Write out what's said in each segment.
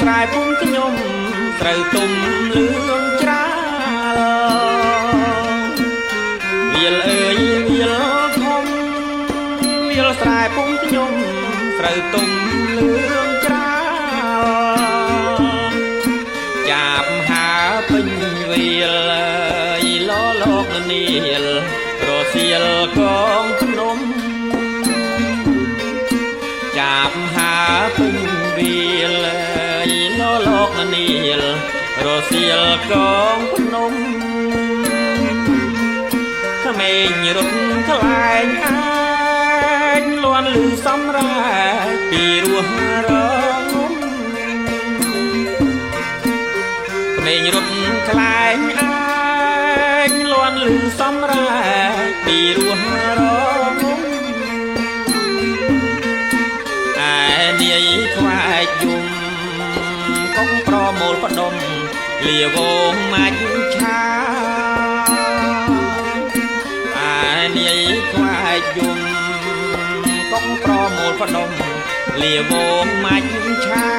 ស្រែពុំខ្ញុំត្រូវទុំលឿងច្រាលវាលអើយវាលធំវាលស្រែពុំខ្ញុំត្រូវទុំលឿងច្រាលចាប់ហើពេញវាលឡលោកនាលរសៀលកងភ្នំចាប់ហើពេញវាលលោកនាលរសៀលកងភ្នំក្មេងរត់ខ្លែងអាចលន់លឺសំរែពីរស់រងំក្មេងរត់ខ្លែងអាចលន់លឺសំរែពីរស់រងំឯនាយខ្វាយយំកងប្រមូលផ្ដុំលាវងមាច់ឆាអានាយខ្វាយយំកងប្រមូលផ្ដុំលាវងមាច់ឆា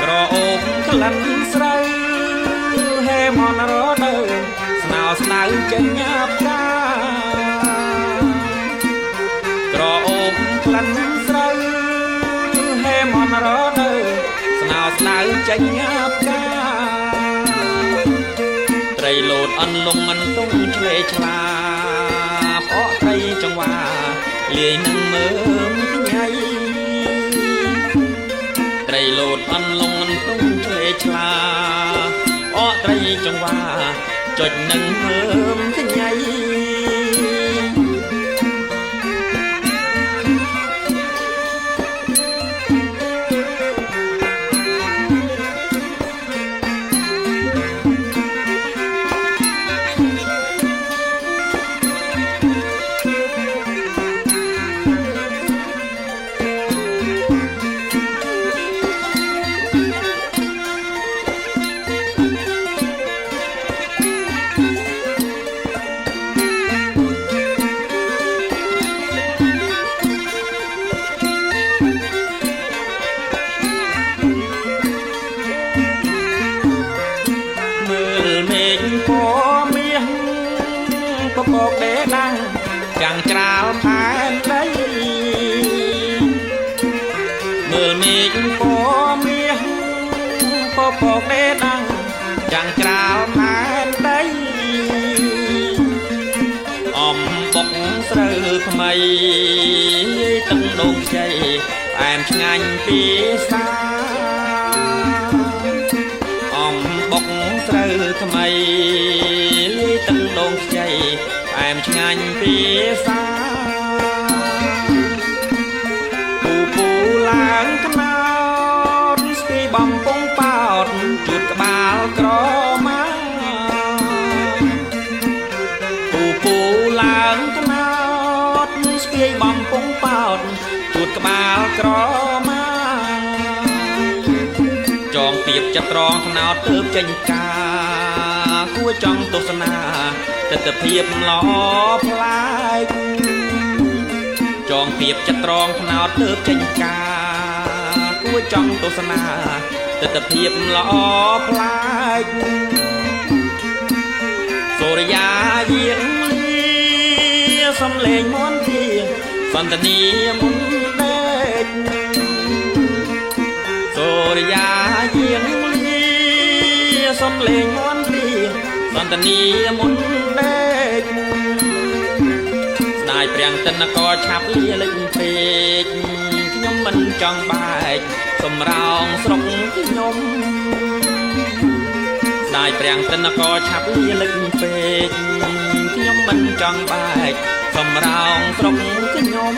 ក្រអូបក្លិនស្រូវហេមនរដូវស្នោស្នៅចេញផ្កាក្រអូបក្លិនស្រូវមនរដូវស្នោស្នៅចេញផ្កាត្រីលោតអន្លង់មិនទុំឆ្លេឆ្លាផ្អកត្រីចង្វាលាយនឹងមើមញ៉ៃត្រីលោតអន្លង់មិនទុំឆ្លេឆ្លាផ្អកត្រីចង្វាចុចនឹងមើមញ៉ៃពពកដេដាំងចាំងច្រាលផែនដីមើលមេឃពណ៌មាសពពកដេដាំងចាំងច្រាលផែនដីអំបុកស្រូវថ្មីទឹកដូងខ្ចីផ្អែមឆ្ងាញ់ពីសាអំបុកស្រូវថ្មីទឹកដូងខ្ចីផ្អែមឆ្ងាញ់ពីសាពូឡើងថ្នោតស្ពីបំពង់ប៉ោតជួតក្បាលក្រម៉ាពូឡើងថ្នោតស្ពីបំពង់ប៉ោតជួតក្បាលក្រម៉ាចងពីបចិត្តត្រង់ថ្នោតទើបចេញកាគួរចង់ទស្សនាទិដ្ឋភាពល្អប្លែកចងពីបចិត្តត្រង់ថ្នោតទើបចេញកាគួរចង់ទស្សនាទិដ្ឋភាពល្អប្លែកសូរិយាយាងលាសំលេងមន្តធាសន្តានីមុនដេកសូរិយាយាងលាសំលេងមន្តធាសន្តានីមុនដេកស្ដាយព្រាំងតិនកឆាប់លាលេចពេកខ្ញុំមិនចង់បែកសំរោងស្រុកខ្ញុំស្ដាយព្រាំងតិនកឆាប់លាលេចពេកខ្ញុំមិនចង់បែកសំរោងស្រុកខ្ញុំ